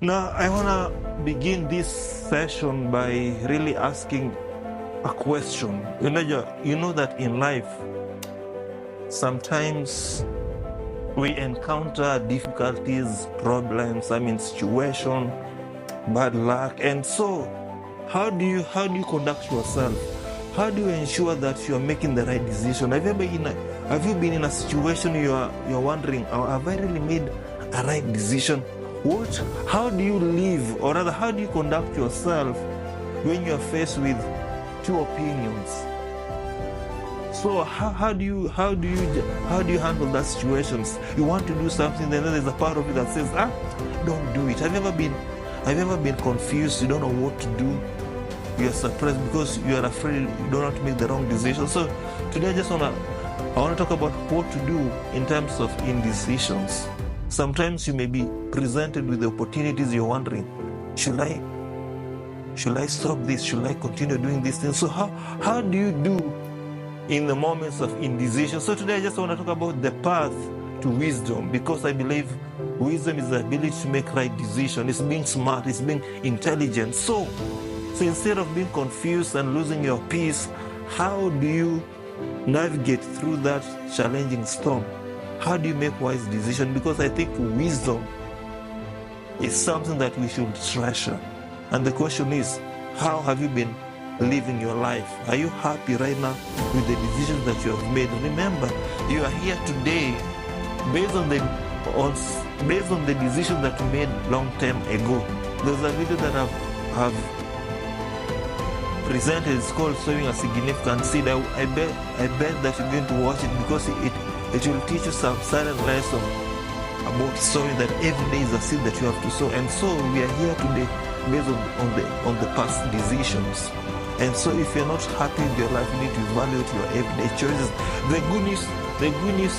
Now, I want to begin this session by really asking a question. You know that in life, sometimes we encounter difficulties, problems, situation, bad luck. And so, how do you conduct yourself? How do you ensure that you are making the right decision? Have you been in a situation you're wondering, oh, have I really made a right decision? How do you live, or rather, how do you conduct yourself when you are faced with two opinions? So how do you handle that situations? You want to do something, then there's a part of you that says, don't do it. Have you ever been confused? You don't know what to do. You're surprised because you are afraid you don't want to make the wrong decision. So today I want to talk about what to do in terms of indecisions. Sometimes you may be presented with the opportunities, you're wondering, should I stop this? Should I continue doing this thing? So how do you do in the moments of indecision? So today I just want to talk about the path to wisdom, because I believe wisdom is the ability to make right decision. It's being smart, it's being intelligent. So instead of being confused and losing your peace, how do you navigate through that challenging storm? How do you make wise decisions? Because I think wisdom is something that we should treasure. And the question is, how have you been living your life? Are you happy right now with the decisions that you have made? Remember, you are here today based on the decision that you made long time ago. There's a video that I've presented. It's called Sowing a Significant Seed. I bet that you're going to watch it, because it will teach you some certain lesson about sowing, that every day is a seed that you have to sow. And so we are here today based on the past decisions. And so if you're not happy with your life, you need to evaluate your everyday choices. The good news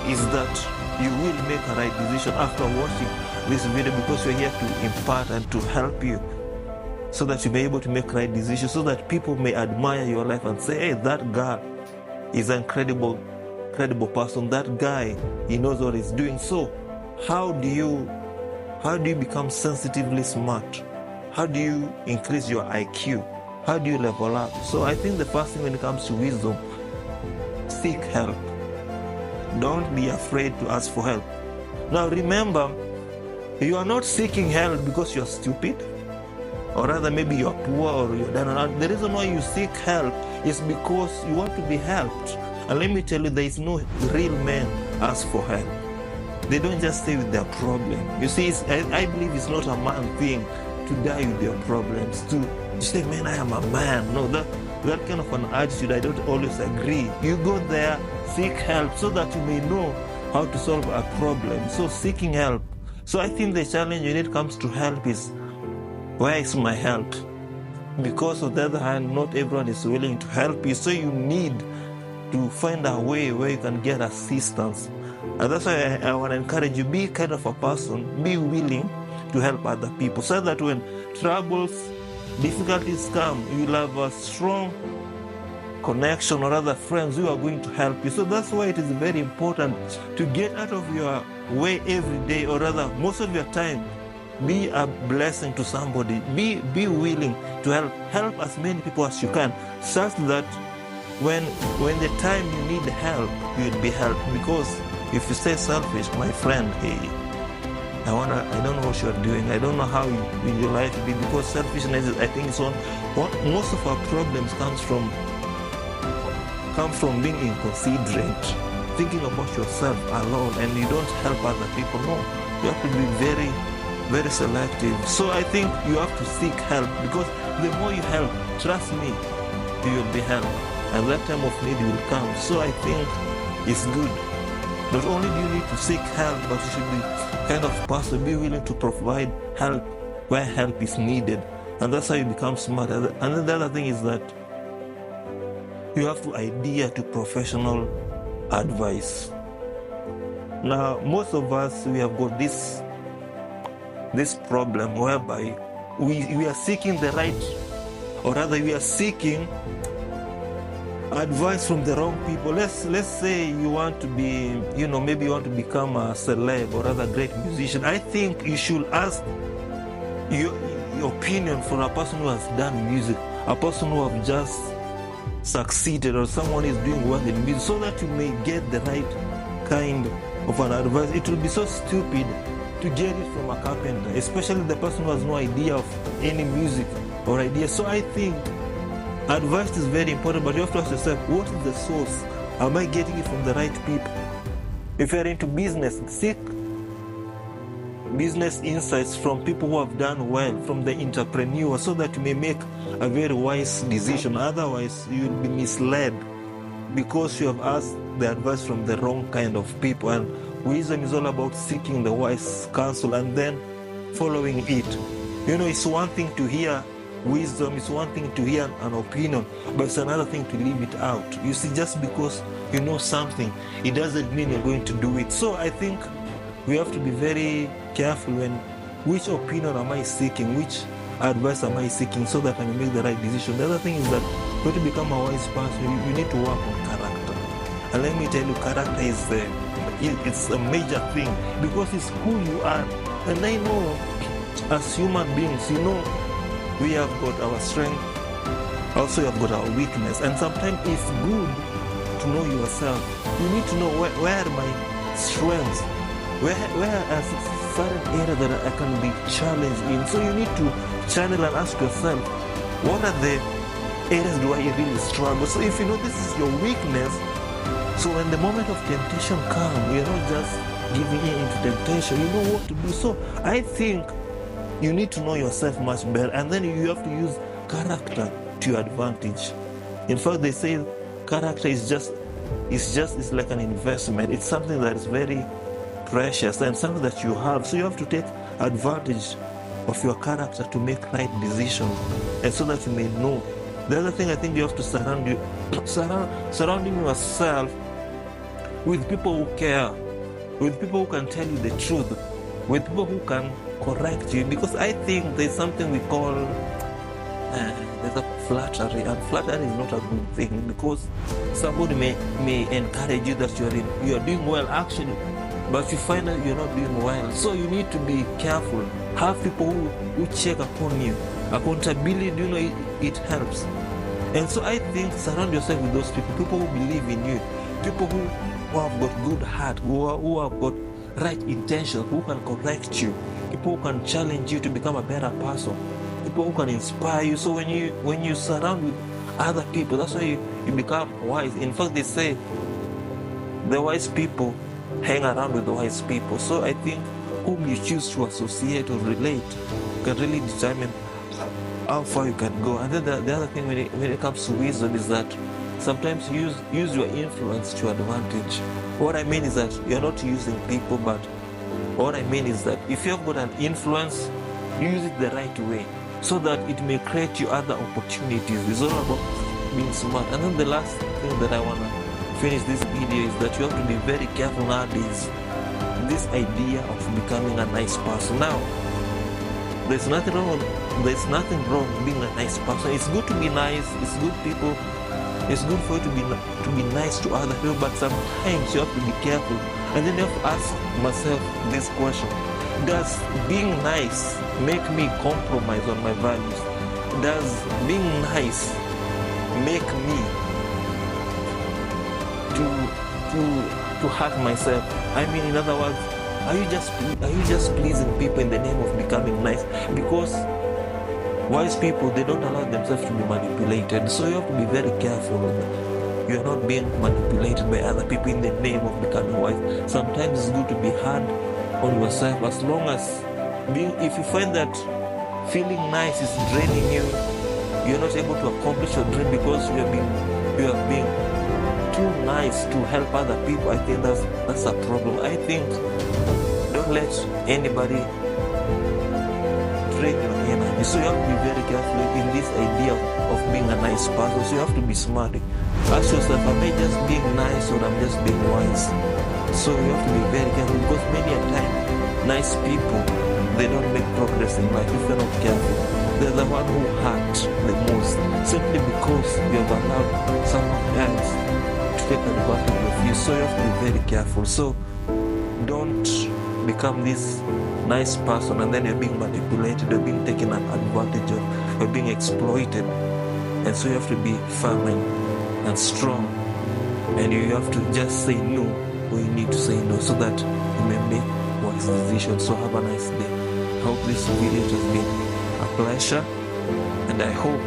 is that you will make a right decision after watching this video, because we're here to impart and to help you, so that you may be able to make right decisions, so that people may admire your life and say, hey, that guy is an incredible person. That guy, he knows what he's doing. So how do you become sensitively smart? How do you increase your IQ? How do you level up? So I think the first thing when it comes to wisdom, seek help. Don't be afraid to ask for help. Now remember, you are not seeking help because you're stupid, or rather maybe you're poor or you're down and out. The reason why you seek help is because you want to be helped. And let me tell you, there is no real man ask for help. They don't just stay with their problem. You see, I believe it's not a man thing to die with your problems, to say, man, I am a man. No, that kind of an attitude, I don't always agree. You go there, seek help, so that you may know how to solve a problem. So seeking help. So I think the challenge when it comes to help is, where is my help? Because on the other hand, not everyone is willing to help you. So you need to find a way where you can get assistance. And that's why I want to encourage you, be kind of a person, be willing to help other people, so that when troubles, difficulties come, you'll have a strong connection or other friends who are going to help you. So that's why it is very important to get out of your way every day, or rather most of your time. Be a blessing to somebody. Be willing to help as many people as you can, such that when the time you need help, you'll be helped. Because if you stay selfish, my friend, hey, I don't know what you're doing. I don't know how your life will be, because selfishness is, I think, what most of our problems come from being inconsiderate, thinking about yourself alone, and you don't help other people. No, you have to be very, very selective. So I think you have to seek help, because the more you help, trust me, you will be helped, and that time of need will come. So I think it's good. Not only do you need to seek help, but you should be kind of person, be willing to provide help where help is needed. And that's how you become smart. And then the other thing is that you have to adhere to professional advice. Now, most of us, we have got this problem whereby we are seeking the right, or rather we are seeking advice from the wrong people. Let's say you want to be, maybe you want to become a celeb or rather great musician. I think you should ask your opinion for a person who has done music, a person who have just succeeded, or someone is doing well in music, so that you may get the right kind of an advice. It will be so stupid to get it from a carpenter, especially the person who has no idea of any music or idea. So I think advice is very important, but you have to ask yourself, what is the source? Am I getting it from the right people? If you're into business, seek business insights from people who have done well, from the entrepreneur, so that you may make a very wise decision. Otherwise, you will be misled because you have asked the advice from the wrong kind of people. And wisdom is all about seeking the wise counsel and then following it. It's one thing to hear wisdom, it's one thing to hear an opinion, but it's another thing to leave it out. You see, just because you know something, it doesn't mean you're going to do it. So I think we have to be very careful when which opinion am I seeking, which advice am I seeking, so that I can make the right decision. The other thing is that to become a wise person, you need to work on character. And let me tell you, character is it's a major thing, because it's who you are. And I know as human beings, we have got our strength, also you have got our weakness. And sometimes it's good to know yourself. You need to know where are my strengths, where are certain areas that I can be challenged in. So you need to channel and ask yourself, what are the areas do I really struggle? So if you know this is your weakness, so when the moment of temptation comes, you're not just giving in into temptation, you know what to do. So I think you need to know yourself much better, and then you have to use character to your advantage. In fact, they say character is like an investment. It's something that is very precious and something that you have. So you have to take advantage of your character to make right decisions, and so that you may know. The other thing, I think you have to surrounding yourself with people who care, with people who can tell you the truth, with people who can correct you. Because I think there's something we call there's a flattery, and flattery is not a good thing, because somebody may encourage you that you are doing well actually, but you find that you're not doing well. So you need to be careful. Have people who check upon you. Accountability, it helps. And so I think surround yourself with those people who believe in you, people who have got good heart, who have got right intentions, who can correct you, people who can challenge you to become a better person, people who can inspire you. So when you surround with other people, that's why you become wise. In fact, they say the wise people hang around with the wise people. So I think whom you choose to associate or relate can really determine how far you can go. And then the other thing when it comes to wisdom is that sometimes use your influence to your advantage. What I mean is that you're not using people, but what I mean is that if you've got an influence, use it the right way, so that it may create you other opportunities. It's all about being smart. And then the last thing that I want to finish this video is that you have to be very careful nowadays. This idea of becoming a nice person. Now, there's nothing wrong with being a nice person. It's good to be nice. It's good for you to be nice to other people. But sometimes you have to be careful. And then you have to ask myself this question: does being nice make me compromise on my values? Does being nice make me to hurt myself? I mean, in other words, are you just pleasing people in the name of becoming nice? Because wise people, they don't allow themselves to be manipulated. So you have to be very careful that you are not being manipulated by other people in the name of becoming wise. Sometimes it's good to be hard on yourself, as long as if you find that feeling nice is draining you, you're not able to accomplish your dream because you have been too nice to help other people. I think that's a problem. I think don't let anybody drain your energy. So you have to be very careful in this idea of being a nice person. So you have to be smart. Ask yourself, am I just being nice or I'm just being wise? So you have to be very careful, because many a time nice people, they don't make progress in life if they're not careful. They're the one who hurt the most, simply because you have allowed someone else to take advantage of you. So you have to be very careful. So don't become this nice person, and then you're being manipulated, you're being taken advantage of, you're being exploited. And so you have to be firm and strong, and you have to just say no when you need to say no, so that you may make wise decisions. So have a nice day. I hope this video has been a pleasure, and I hope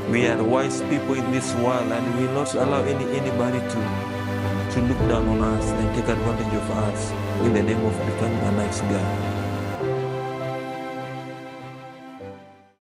we are wise people in this world, and we will not allow anybody to look down on us and take advantage of us in the name of becoming a nice guy.